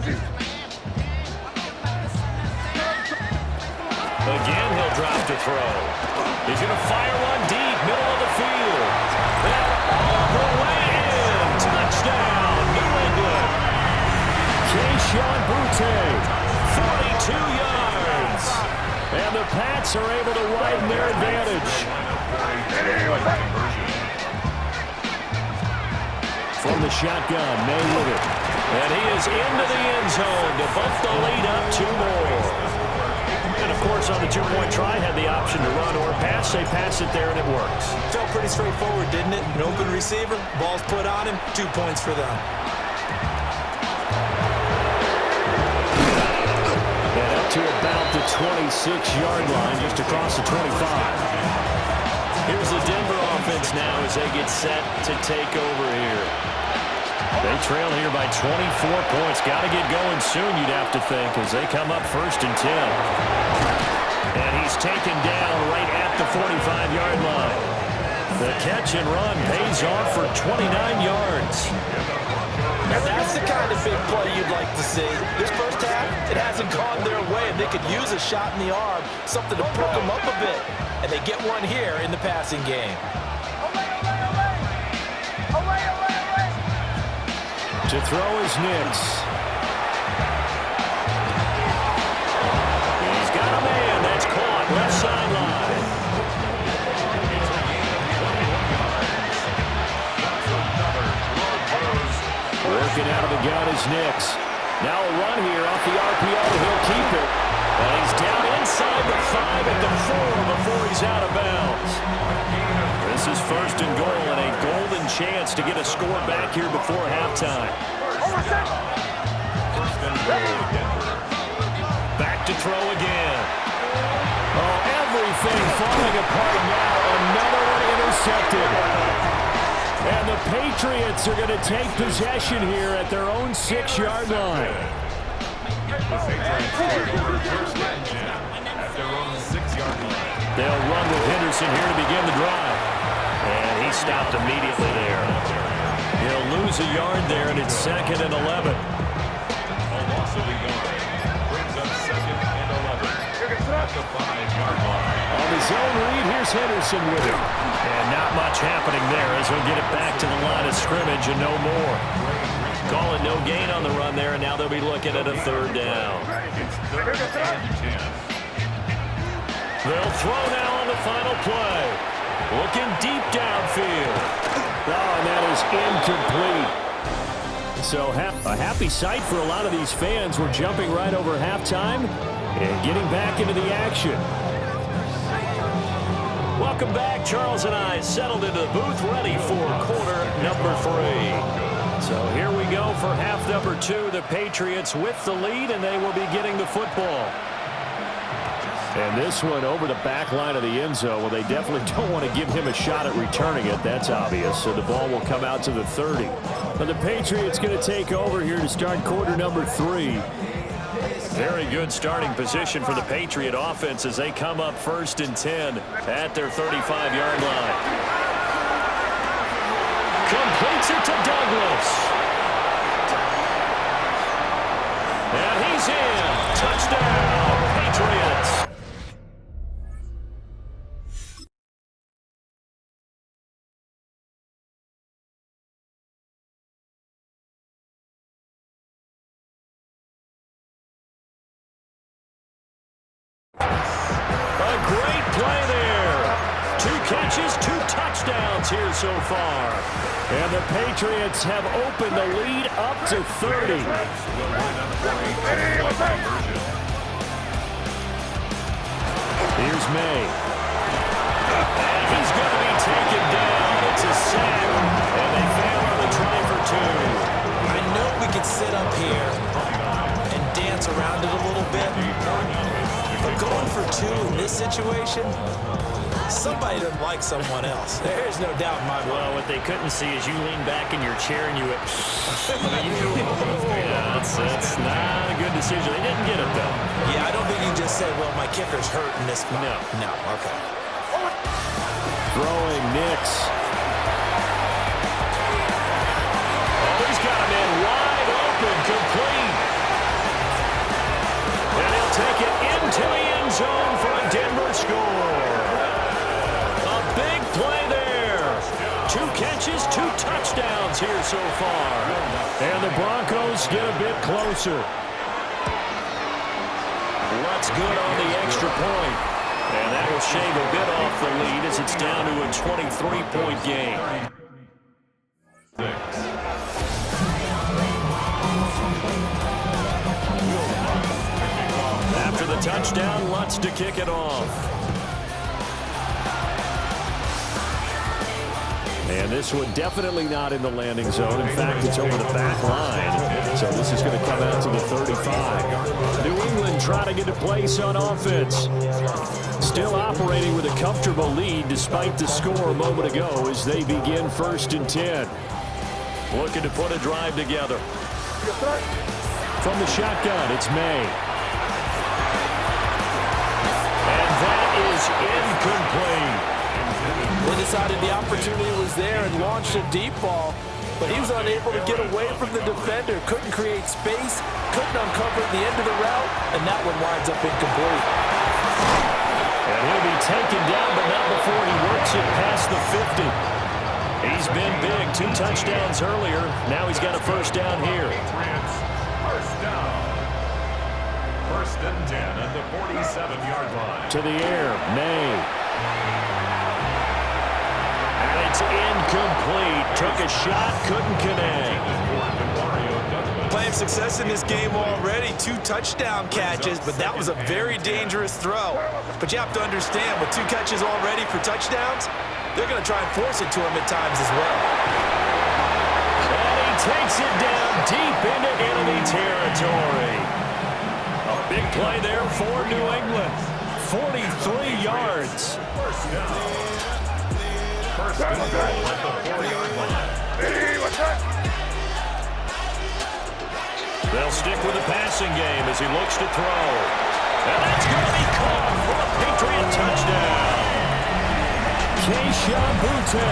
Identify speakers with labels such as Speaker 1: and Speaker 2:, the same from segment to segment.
Speaker 1: Again, he'll drop to throw. He's going to fire one deep, middle of the field. And all the way in. Touchdown, New England. Keyshawn Butte, 42 yards. And the Pats are able to widen their advantage. From the shotgun, May with it. And he is into the end zone to bump the lead up 2 more. And, of course, on the two-point try, had the option to run or pass. They pass it there, and it works.
Speaker 2: Felt pretty straightforward, didn't it? An open receiver, ball's put on him, 2 points for them.
Speaker 1: And up to about the 26-yard line, just across the 25. Here's the Denver offense now as they get set to take over here. They trail here by 24 points. Got to get going soon, you'd have to think, as they come up 1st and 10. And he's taken down right at the 45-yard line. The catch and run pays off for 29 yards.
Speaker 2: Now that's the kind of big play you'd like to see. This first half, it hasn't gone their way, and they could use a shot in the arm, something to perk them up a bit. And they get one here in the passing game.
Speaker 1: To throw is Nix. He's got a man. That's caught. Left sideline. Working out of the gun is Nix. Now a run here off the RPO. He'll keep it. And he's down inside the 5 at the 4 before he's out of bounds. This is 1st and goal and a golden chance to get a score back here before halftime. Back to throw again. Oh, everything falling apart now. Another one intercepted. And the Patriots are going to take possession here at their own 6-yard line. They'll run with Henderson here to begin the drive. And he stopped immediately there. He'll lose a yard there, and it's 2nd and 11. A loss of a yard brings up 2nd and 11 at the 5-yard line. On the zone read, here's Henderson with him. And not much happening there as we'll get it back to the line of scrimmage and no more. Call it no gain on the run there, and now they'll be looking at a 3rd down. It's 3rd and 10. They'll throw now on the final play. Looking deep downfield. Oh, and that is incomplete. So a happy sight for a lot of these fans. We're jumping right over halftime and getting back into the action. Welcome back. Charles and I settled into the booth ready for quarter number 3. So here we go for half number 2. The Patriots with the lead, and they will be getting the football. And this one over the back line of the end zone. Well, they definitely don't want to give him a shot at returning it. That's obvious. So the ball will come out to the 30. But the Patriots going to take over here to start quarter number 3. Very good starting position for the Patriot offense as they come up 1st and 10 at their 35-yard line. Completes it to Douglas. And he's in. Touchdown, Patriots. A great play there. 2 catches, 2 touchdowns here so far. And the Patriots have opened the lead up to 30. Here's May. And he's going to be taken down. It's a sack. And they fail on the try for 2.
Speaker 2: I know we could sit up here and dance around it a little bit. But going for 2 in this situation, somebody doesn't like someone else. There's no doubt in my mind.
Speaker 1: Well, what they couldn't see is you lean back in your chair and you went, yeah, that's not a good decision. They didn't get it, though.
Speaker 2: Yeah, I don't think you can just say, well, my kicker's hurt in this spot.
Speaker 1: No.
Speaker 2: No, okay.
Speaker 1: Throwing Nix. Oh, he's got a man wide open, complete. yards here so far. And the Broncos get a bit closer. That's good on the extra point. And that will shave a bit off the lead as it's down to a 23-point game. After the touchdown, Lutz to kick it off. And this one definitely not in the landing zone. In fact, it's over the back line. So this is going to come out to the 35. New England trying to get a place on offense. Still operating with a comfortable lead despite the score a moment ago as they begin 1st and 10. Looking to put a drive together. From the shotgun, it's May. And that is incomplete.
Speaker 2: They decided the opportunity was there and launched a deep ball, but he was unable to get away from the defender, couldn't create space, couldn't uncover the end of the route, and that one winds up incomplete.
Speaker 1: And he'll be taken down, but not before he works it past the 50. He's been big, 2 touchdowns earlier. Now he's got a first down here.
Speaker 3: First down. 1st and 10 at the 47-yard line.
Speaker 1: To the air, May. It's incomplete. Took a shot, couldn't connect.
Speaker 2: Playing success in this game already. 2 touchdown catches, but that was a very dangerous throw. But you have to understand, with 2 catches already for touchdowns, they're going to try and force it to him at times as well.
Speaker 1: And he takes it down deep into enemy territory. A big play there for New England. 43 yards.
Speaker 3: First down. First and goal at the 4-yard line.
Speaker 1: They'll stick with the passing game as he looks to throw. And that's going to be caught for a Patriot touchdown. Keisha Butte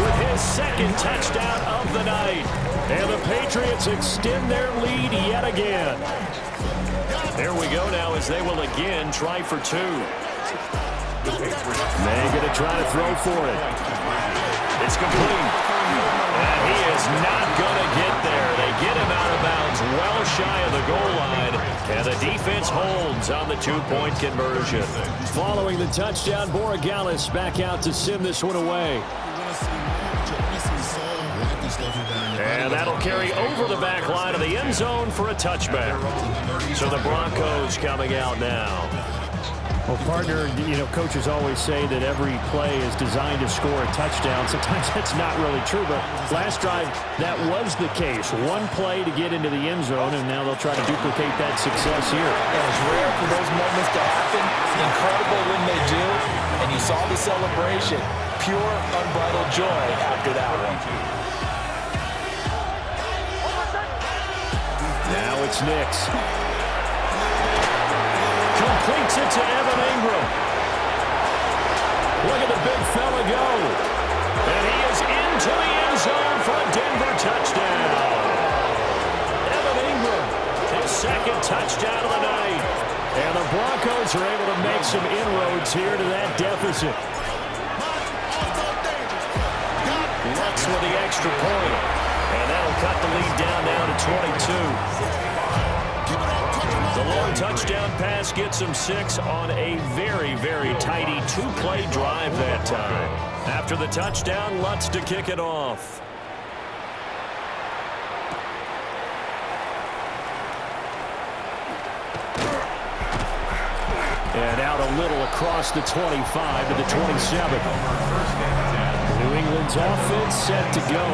Speaker 1: with his 2nd touchdown of the night. And the Patriots extend their lead yet again. There we go now as they will again try for 2. May going to try to throw for it. It's complete. And he is not going to get there. They get him out of bounds well shy of the goal line. And the defense holds on the 2-point conversion. Following the touchdown, Borregales back out to send this one away. And that'll carry over the back line of the end zone for a touchback. So the Broncos coming out now. Well, partner, coaches always say that every play is designed to score a touchdown. Sometimes that's not really true, but last drive, that was the case. 1 play to get into the end zone, and now they'll try to duplicate that success here.
Speaker 2: And it's rare for those moments to happen. Incredible when they do, and you saw the celebration. Pure, unbridled joy after that one.
Speaker 1: Now it's Nix. Completes it to Evan Ingram. Look at the big fella go. And he is into the end zone for a Denver touchdown. Evan Ingram, his 2nd touchdown of the night. And the Broncos are able to make some inroads here to that deficit. Lutz with the extra point. And that'll cut the lead down now to 22. The long touchdown pass gets him 6 on a very, very tidy 2-play drive that time. After the touchdown, Lutz to kick it off. And out a little across the 25 to the 27. New England's offense set to go.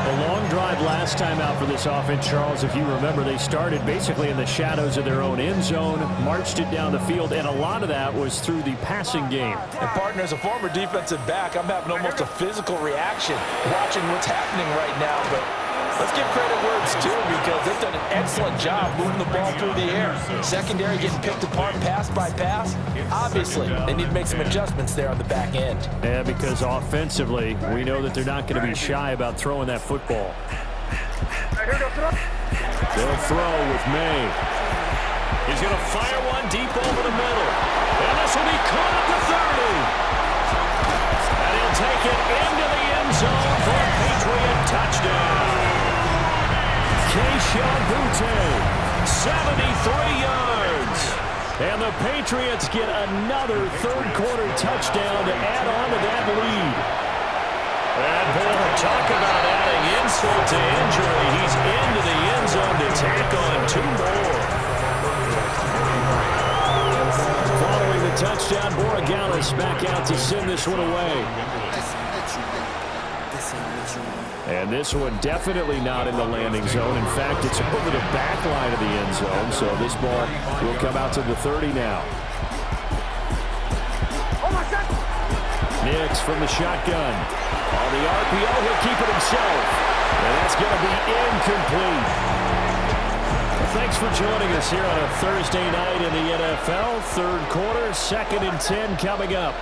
Speaker 1: A long drive last time out for this offense, Charles. If you remember, they started basically in the shadows of their own end zone, marched it down the field, and a lot of that was through the passing game.
Speaker 2: And, partner, as a former defensive back, I'm having almost a physical reaction watching what's happening right now. But let's give credit where it's due because they've done an excellent job moving the ball through the air. Secondary getting picked apart pass by pass. Obviously, they need to make some adjustments there on the back end.
Speaker 1: Yeah, because offensively, we know that they're not going to be shy about throwing that football. They'll throw with May. He's going to fire one deep over the middle. And this will be caught at the 30. And he'll take it into the end zone for a Patriot touchdown. Keyshawn Butte, 73 yards. And the Patriots get another third-quarter touchdown to add on to that lead. And boy, talk about adding insult to injury. He's into the end zone to tack on 2 more. Following the touchdown, Borregales back out to send this one away. And this one definitely not in the landing zone. In fact, it's over the back line of the end zone. So this ball will come out to the 30 now. Nix from the shotgun. On the RPO, he'll keep it himself. And that's going to be incomplete. Well, thanks for joining us here on a Thursday night in the NFL. Third quarter, 2nd and 10 coming up.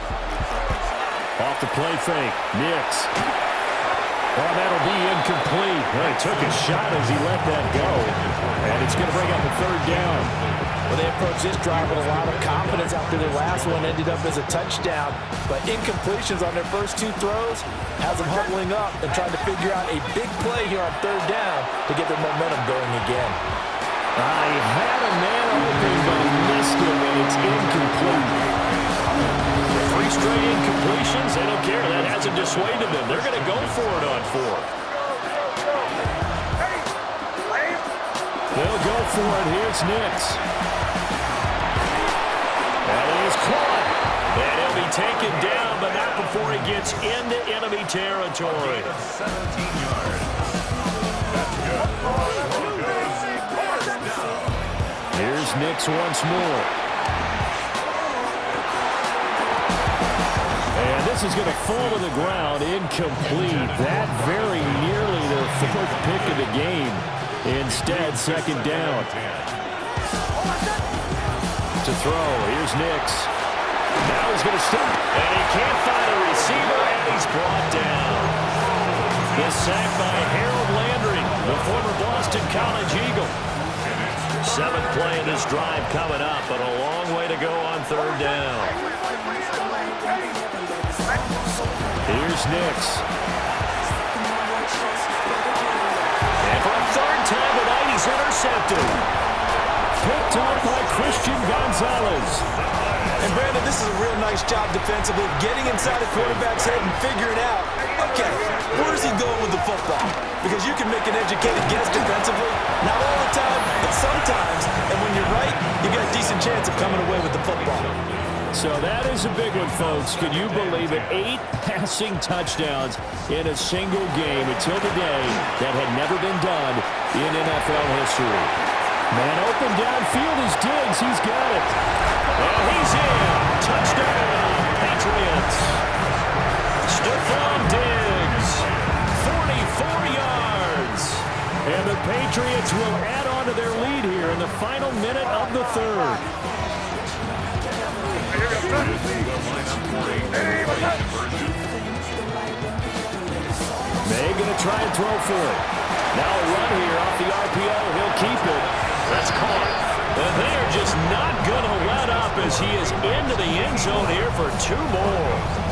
Speaker 1: Off the play fake, Nix. Oh, that'll be incomplete. Well, he took a shot as he let that go. And it's going to bring up a 3rd down.
Speaker 2: Well, they approached this drive with a lot of confidence after their last one ended up as a touchdown. But incompletions on their first 2 throws has them huddling up and trying to figure out a big play here on 3rd down to get their momentum going again.
Speaker 1: I had a man open, but he missed him, and it's incomplete. 3 straight incompletions. They don't care. That hasn't dissuaded them. They're going to go for it on 4th. They'll go for it. Here's Nix. And he is caught. And he'll be taken down, but not before he gets into enemy territory.
Speaker 3: 17 yards. That's good.
Speaker 1: Here's Nix once more. And this is going to fall to the ground, incomplete. That very nearly their 4th pick of the game. Instead, 2nd down. To throw, here's Nix. Now he's going to stop. And he can't find a receiver, and he's brought down. The sack by Harold Landry, the former Boston College Eagle. 7th play of this drive coming up, but a long way to go on 3rd down. Here's Nix. And for a 3rd time tonight, he's intercepted. Picked up by Christian Gonzalez.
Speaker 2: And Brandon, this is a real nice job defensively, getting inside the quarterback's head and figuring out, okay, where's he going with the football? Because you can make an educated guess defensively, not all the time, but sometimes. And when you're right, you got a decent chance of coming away with the football.
Speaker 1: So that is a big one, folks. Can you believe it? 8 passing touchdowns in a single game until today that had never been done in NFL history. Man open downfield is Diggs. He's got it. And he's in. Touchdown, Patriots. Stephon Diggs, 44 yards. And the Patriots will add on to their lead here in the final minute of the 3rd. May going to try and throw for it. Now a run here off the RPO. He'll keep it. That's caught. And they're just not going to let up as he is into the end zone here for 2 more.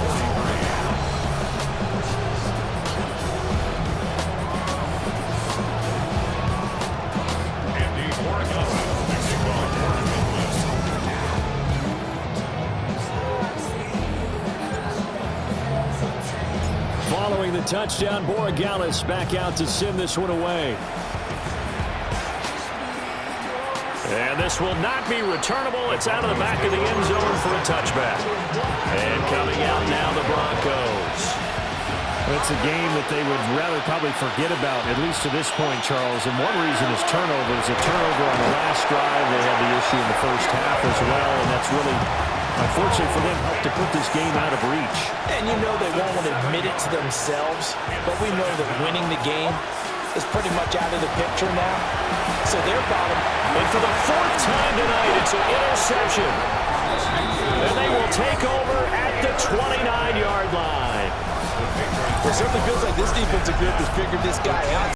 Speaker 1: Following the touchdown, Borregales back out to send this one away. And this will not be returnable. It's out of the back of the end zone for a touchback. And coming out now, the Broncos. It's a game that they would rather probably forget about, at least to this point, Charles. And one reason is turnovers. A turnover on the last drive. They had the issue in the first half as well, and that's really, unfortunately for them, helped to put this game out of reach.
Speaker 2: And you know they won't want to admit it to themselves, but we know that winning the game is pretty much out of the picture now. So they're bottom.
Speaker 1: And for the 4th time tonight, it's an interception. And they will take over at the 29-yard line.
Speaker 2: It certainly feels like this defensive group has figured this guy out.